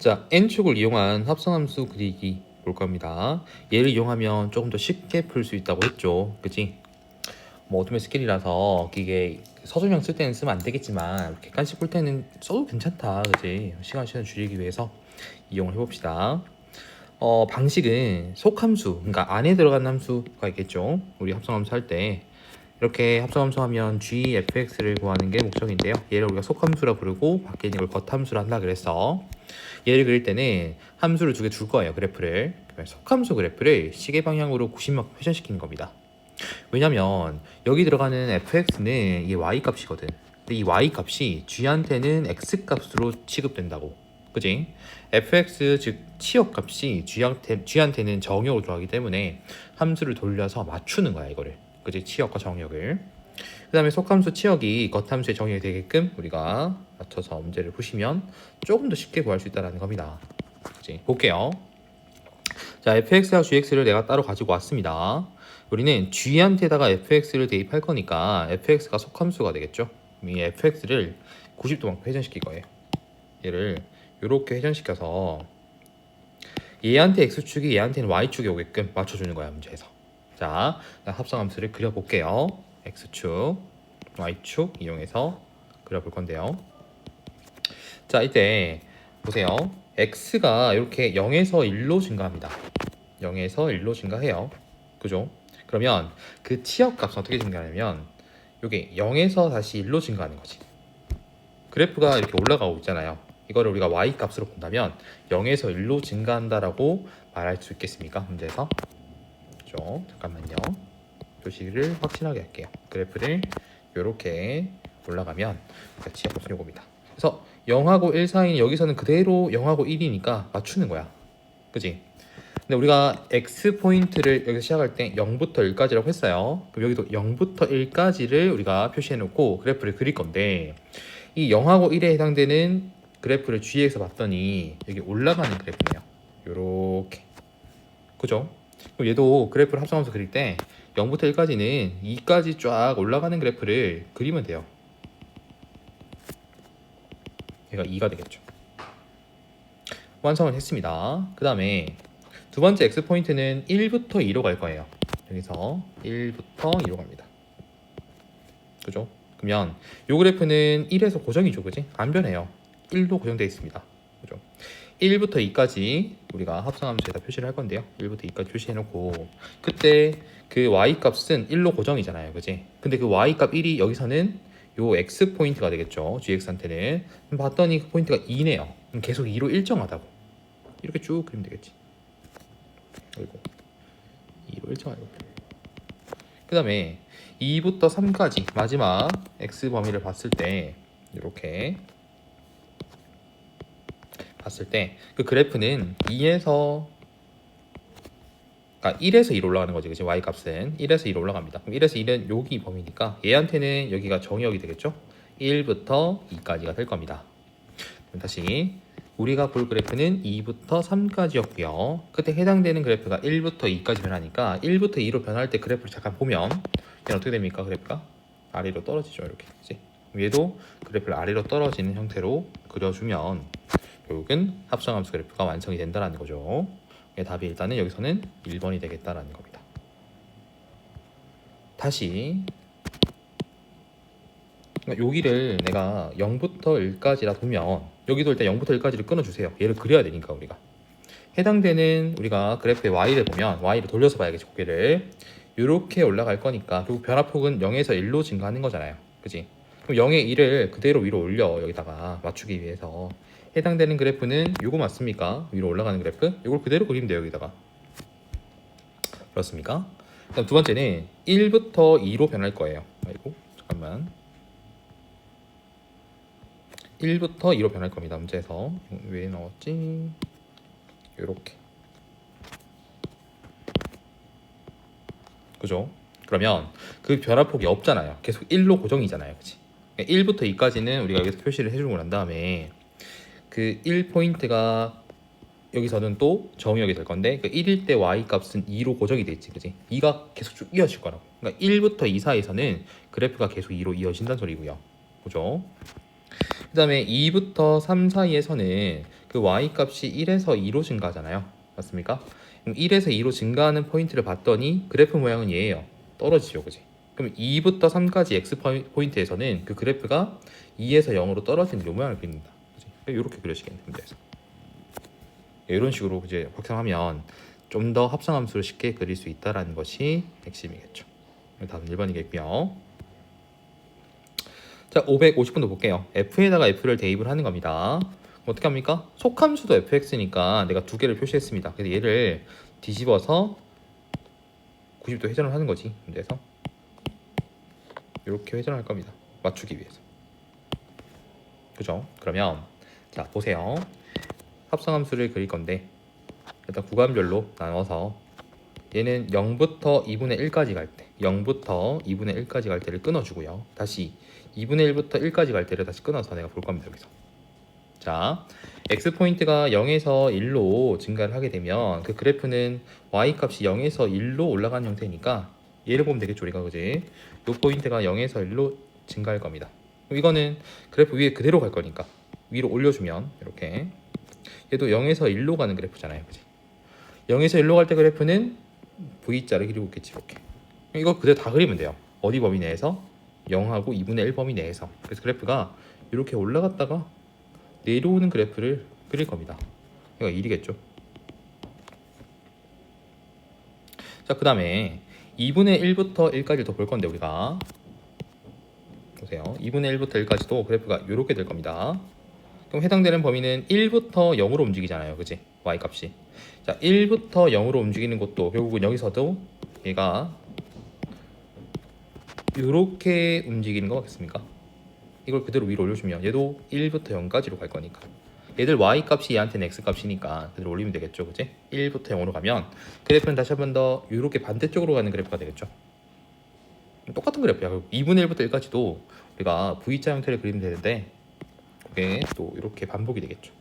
자, n축을 이용한 합성함수 그리기 볼 겁니다. 얘를 이용하면 조금 더 쉽게 풀 수 있다고 했죠. 그치? 뭐 어둠의 스킬이라서 이게 서술형 쓸 때는 쓰면 안 되겠지만 객관식 풀 때는 써도 괜찮다. 그치? 시간 줄이기 위해서 이용을 해봅시다. 방식은 속함수, 그러니까 안에 들어간 함수가 있겠죠. 우리 합성함수 할 때 이렇게 합성함수 하면 gfx를 구하는 게 목적인데요. 얘를 우리가 속함수라 부르고 밖에 있는 걸 겉함수라 한다 그랬어. 얘를 그릴 때는 함수를 두 개 줄 거예요. 그래프를. 속함수 그래프를 시계 방향으로 90막 회전시키는 겁니다. 왜냐면 여기 들어가는 fx는 이게 y 값이거든. 근데 이 y 값이 g한테는 x 값으로 취급된다고. 그지? fx 즉 치역 값이 g한테는 정역으로 들어가기 때문에 함수를 돌려서 맞추는 거야 이거를. 그지? 치역과 정역을. 그 다음에 속함수 치역이 겉함수의 정역이 되게끔 우리가 맞춰서 문제를 푸시면 조금 더 쉽게 구할 수 있다는 겁니다. 그치? 볼게요. 자, fx와 gx를 내가 따로 가지고 왔습니다. 우리는 g한테다가 fx를 대입할 거니까 fx가 속함수가 되겠죠. 이 fx를 90도만큼 회전시킬 거예요. 얘를 이렇게 회전시켜서 얘한테 x축이 얘한테는 y축이 오게끔 맞춰주는 거야 문제에서. 자, 합성함수를 그려볼게요. x축, y축 이용해서 그려볼 건데요. 자, 이때 보세요. x가 이렇게 0에서 1로 증가합니다. 0에서 1로 증가해요. 그죠? 그러면 그 치역값은 어떻게 증가하냐면 이게 0에서 다시 1로 증가하는 거지. 그래프가 이렇게 올라가고 있잖아요. 이거를 우리가 y값으로 본다면 0에서 1로 증가한다라고 말할 수 있겠습니까? 문제에서. 그죠? 잠깐만요. 표시를 확실하게 할게요. 그래프를 이렇게 올라가면 치역값은 요겁니다. 그래서 0하고 1 사이는 여기서는 그대로 0하고 1이니까 맞추는 거야. 그지? 근데 우리가 x 포인트를 여기서 시작할 때 0부터 1까지라고 했어요. 그럼 여기도 0부터 1까지를 우리가 표시해 놓고 그래프를 그릴 건데 이 0하고 1에 해당되는 그래프를 g에서 봤더니 여기 올라가는 그래프네요. 요렇게. 그죠? 그럼 얘도 그래프를 합성하면서 그릴 때 0부터 1까지는 2까지 쫙 올라가는 그래프를 그리면 돼요. 얘가 2가 되겠죠. 완성을 했습니다. 그 다음에 두 번째 x 포인트는 1부터 2로 갈 거예요. 여기서 1부터 2로 갑니다. 그죠? 그러면 이 그래프는 1에서 고정이죠. 그지? 안 변해요. 1로 고정되어 있습니다. 그죠? 1부터 2까지 우리가 합성함수에다 표시를 할 건데요. 1부터 2까지 표시해 놓고 그때 그 y값은 1로 고정이잖아요. 그지? 근데 그 y값 1이 여기서는 요 x 포인트가 되겠죠. gx한테는. 봤더니 그 포인트가 2네요. 계속 2로 일정하다고. 이렇게 쭉 그리면 되겠지. 그리고 2로 일정하고. 그 다음에 2부터 3까지 마지막 x 범위를 봤을 때 이렇게 봤을 때 그 그래프는 2에서 그러니까 1에서 2로 올라가는 거지. 그치? y 값은 1에서 2로 올라갑니다. 그럼 1에서 1은 여기 범위니까 얘한테는 여기가 정역이 되겠죠. 1부터 2까지가 될 겁니다. 그럼 다시 우리가 볼 그래프는 2부터 3까지였고요. 그때 해당되는 그래프가 1부터 2까지 변하니까 1부터 2로 변할 때 그래프를 잠깐 보면 얘는 어떻게 됩니까? 그래프가 아래로 떨어지죠. 이렇게. 그치? 얘도 그래프를 아래로 떨어지는 형태로 그려주면 결국은 합성함수 그래프가 완성이 된다는 거죠. 답이 일단은 여기서는 1번이 되겠다라는 겁니다. 다시 여기를 내가 0부터 1까지라 보면 여기도 일단 0부터 1까지를 끊어주세요. 얘를 그려야 되니까 우리가 해당되는 우리가 그래프의 y를 보면 y를 돌려서 봐야겠죠. 고개를 이렇게 올라갈 거니까 결국 변화폭은 0에서 1로 증가하는 거잖아요. 그지? 그럼 0의 1을 그대로 위로 올려. 여기다가 맞추기 위해서 해당되는 그래프는 요거 맞습니까? 위로 올라가는 그래프? 이걸 그대로 그리면 돼요. 여기다가. 그렇습니까? 그다음 두 번째는 1부터 2로 변할 거예요. 아이고 잠깐만. 1부터 2로 변할 겁니다. 문제에서 왜 넣었지? 요렇게. 그죠? 그러면 그 변화폭이 없잖아요. 계속 1로 고정이잖아요. 그치? 1부터 2까지는 우리가 여기서 표시를 해주고 난 다음에 그 1포인트가 여기서는 또 정의역이 될 건데 그 1일 때 y 값은 2로 고정이 돼 있지. 그치? 2가 계속 쭉 이어질 거라고. 그러니까 1부터 2 사이에서는 그래프가 계속 2로 이어진다는 소리고요. 그죠? 그 다음에 2부터 3 사이에서는 그 그 y 값이 1에서 2로 증가하잖아요. 맞습니까? 그럼 1에서 2로 증가하는 포인트를 봤더니 그래프 모양은 얘예요. 떨어지죠, 그지? 그럼 2부터 3까지 x 포인트에서는 그 그래프가 2에서 0으로 떨어지는 요 모양을 그린다. 그지? 이렇게 그려지겠네, 문제에서. 이런 식으로 이제 확장하면 좀 더 합성함수를 쉽게 그릴 수 있다라는 것이 핵심이겠죠. 답은 1번이겠고요. 자, 550번도 볼게요. f에다가 f를 대입을 하는 겁니다. 어떻게 합니까? 속함수도 fx니까 내가 두 개를 표시했습니다. 그래서 얘를 뒤집어서 90도 회전을 하는 거지. 그래서 이렇게 회전을 할 겁니다. 맞추기 위해서. 그죠? 그러면 자, 보세요. 합성함수를 그릴 건데 일단 구간별로 나눠서 얘는 0부터 2분의 1까지 갈 때 0부터 2분의 1까지 갈 때를 끊어주고요. 다시 2분의 1부터 1까지 갈 때를 다시 끊어서 내가 볼 겁니다. 여기서. 자, x포인트가 0에서 1로 증가를 하게 되면 그 그래프는 y값이 0에서 1로 올라가는 형태니까 얘를 보면 되겠죠. 우리가 그지? 이 포인트가 0에서 1로 증가할 겁니다. 그럼 이거는 그래프 위에 그대로 갈 거니까 위로 올려주면 이렇게 얘도 0에서 1로 가는 그래프잖아요. 그지? 0에서 1로 갈 때 그래프는 V자를 그리고 있겠지. 이렇게. 이거 그대로 다 그리면 돼요. 어디 범위 내에서? 0하고 2분의 1 범위 내에서. 그래서 그래프가 이렇게 올라갔다가 내려오는 그래프를 그릴 겁니다. 이거 1이겠죠. 자, 그 다음에 2분의 1부터 1까지 더 볼 건데 우리가 보세요. 2분의 1부터 1까지도 그래프가 이렇게 될 겁니다. 그럼 해당되는 범위는 1부터 0으로 움직이잖아요. 그지? y값이. 자, 1부터 0으로 움직이는 것도 결국은 여기서도 얘가 이렇게 움직이는 거 맞겠습니까? 이걸 그대로 위로 올려주면 얘도 1부터 0까지로 갈 거니까 얘들 y값이 얘한테는 x값이니까 그대로 올리면 되겠죠. 그지? 1부터 0으로 가면 그래프는 다시 한 번 더 이렇게 반대쪽으로 가는 그래프가 되겠죠. 똑같은 그래프야. 2분의 1부터 1까지도 우리가 V자 형태를 그리면 되는데 그게 또 이렇게 반복이 되겠죠.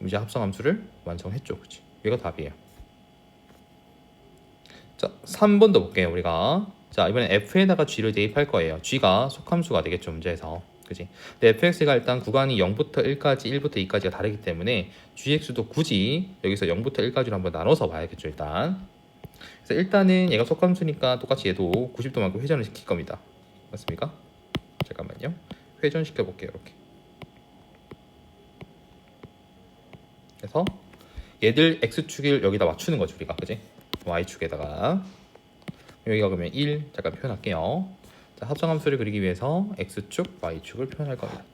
이제 합성함수를 완성했죠. 그치? 얘가 답이에요. 자, 3번도 볼게요. 우리가 자, 이번엔 f에다가 g를 대입할 거예요. g가 속함수가 되겠죠. 문제에서. 그지? 근데 fx가 일단 구간이 0부터 1까지, 1부터 2까지가 다르기 때문에 gx도 굳이 여기서 0부터 1까지로 한번 나눠서 봐야겠죠. 일단. 그래서 일단은 얘가 속함수니까 똑같이 얘도 90도만큼 회전을 시킬 겁니다. 맞습니까? 잠깐만요. 회전시켜 볼게요. 이렇게. 그래서 얘들 x축을 여기다 맞추는 거죠. 우리가. 그지? y축에다가 여기가 그러면 1 잠깐 표현할게요. 자, 합성함수를 그리기 위해서 x축, y축을 표현할 겁니다.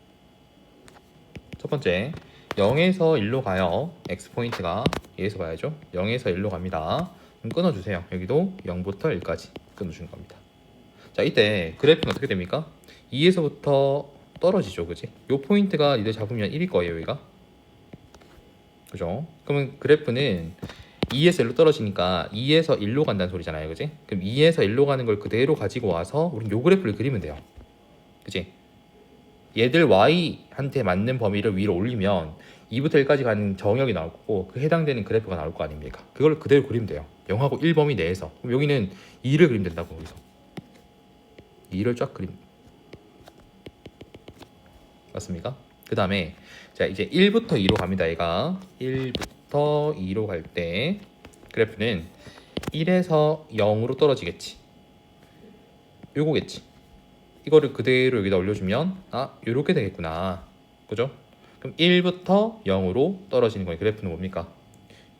첫 번째 0에서 1로 가요. x포인트가 얘에서 가야죠. 0에서 1로 갑니다. 그럼 끊어주세요. 여기도 0부터 1까지 끊어주는 겁니다. 자, 이때 그래프는 어떻게 됩니까? 2에서부터 떨어지죠. 그지? 요 포인트가 니들 잡으면 1일 거예요. 여기가. 그죠? 그러면 그래프는 2에서 1로 떨어지니까 2에서 1로 간다는 소리잖아요. 그지? 그럼 2에서 1로 가는 걸 그대로 가지고 와서 우린 요 그래프를 그리면 돼요. 그지? 얘들 y한테 맞는 범위를 위로 올리면 2부터 1까지 가는 정역이 나올 거고 그 해당되는 그래프가 나올 거 아닙니까? 그걸 그대로 그리면 돼요. 0하고 1 범위 내에서. 그럼 여기는 2를 그리면 된다고. 여기서 2를 쫙 그림. 맞습니까? 그 다음에 자, 이제 1부터 2로 갑니다. 얘가 1부터 2로 갈 때 그래프는 1에서 0으로 떨어지겠지. 요거겠지. 이거를 그대로 여기다 올려주면 요렇게 되겠구나. 그죠? 그럼 1부터 0으로 떨어지는 거예요. 그래프는 뭡니까?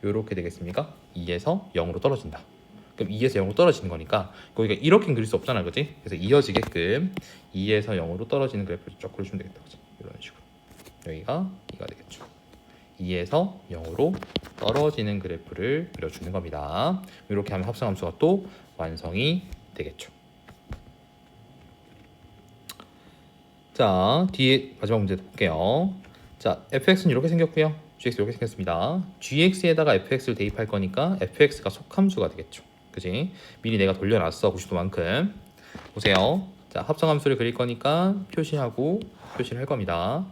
요렇게 되겠습니까? 2에서 0으로 떨어진다. 그럼 2에서 0으로 떨어지는 거니까 거기가 이렇게 그릴 수 없잖아. 그지? 그래서 이어지게끔 2에서 0으로 떨어지는 그래프를 쫙 그려주면 되겠다. 그지? 이런 식으로. 여기가 2가 되겠죠. 2에서 0으로 떨어지는 그래프를 그려주는 겁니다. 이렇게 하면 합성함수가 또 완성이 되겠죠. 자, 뒤에 마지막 문제 볼게요. 자, fx는 이렇게 생겼고요. gx 이렇게 생겼습니다. gx에다가 fx를 대입할 거니까 fx가 속함수가 되겠죠. 그지? 미리 내가 돌려놨어. 90도만큼. 보세요. 자, 합성함수를 그릴 거니까 표시하고 표시를 할 겁니다.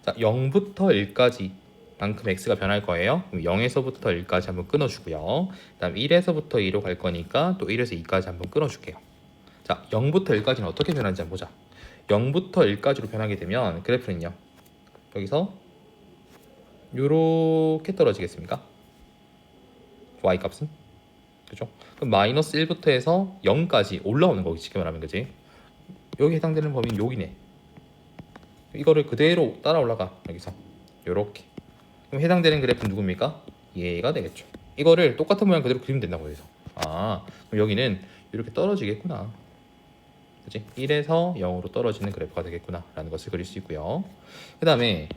자, 0부터 1까지 만큼 x가 변할 거예요. 그럼 0에서부터 1까지 한번 끊어주고요. 그 다음 1에서부터 2로 갈 거니까 또 1에서 2까지 한번 끊어줄게요. 자, 0부터 1까지는 어떻게 변하는지 한번 보자. 0부터 1까지로 변하게 되면 그래프는요. 여기서 요렇게 떨어지겠습니까? y 값은? 그죠? 그럼 마이너스 1부터 해서 0까지 올라오는 거기 쉽게 말하면 그지? 여기 해당되는 범위는 여기네. 이거를 그대로 따라 올라가 여기서 요렇게. 그럼 해당되는 그래프는 누굽니까? 얘가 되겠죠. 이거를 똑같은 모양 그대로 그리면 된다고 해서. 그럼 여기는 이렇게 떨어지겠구나. 그치? 1에서 0으로 떨어지는 그래프가 되겠구나 라는 것을 그릴 수 있고요. 그 다음에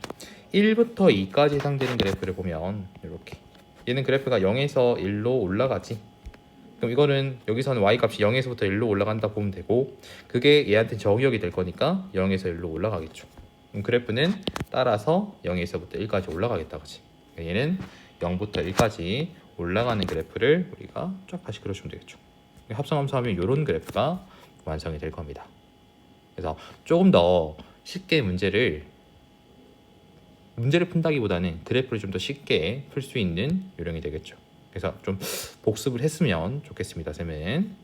1부터 2까지 해당되는 그래프를 보면 이렇게 얘는 그래프가 0에서 1로 올라가지. 그럼 이거는 여기서는 y 값이 0에서부터 1로 올라간다 보면 되고 그게 얘한테 저기역이 될 거니까 0에서 1로 올라가겠죠. 그럼 그래프는 따라서 0에서부터 1까지 올라가겠다 그치? 얘는 0부터 1까지 올라가는 그래프를 우리가 쫙 다시 그려주면 되겠죠. 합성함수 하면 이런 그래프가 완성이 될 겁니다. 그래서 조금 더 쉽게 문제를 푼다기보다는 그래프를 좀 더 쉽게 풀 수 있는 요령이 되겠죠. 그래서 좀 복습을 했으면 좋겠습니다, 쌤은.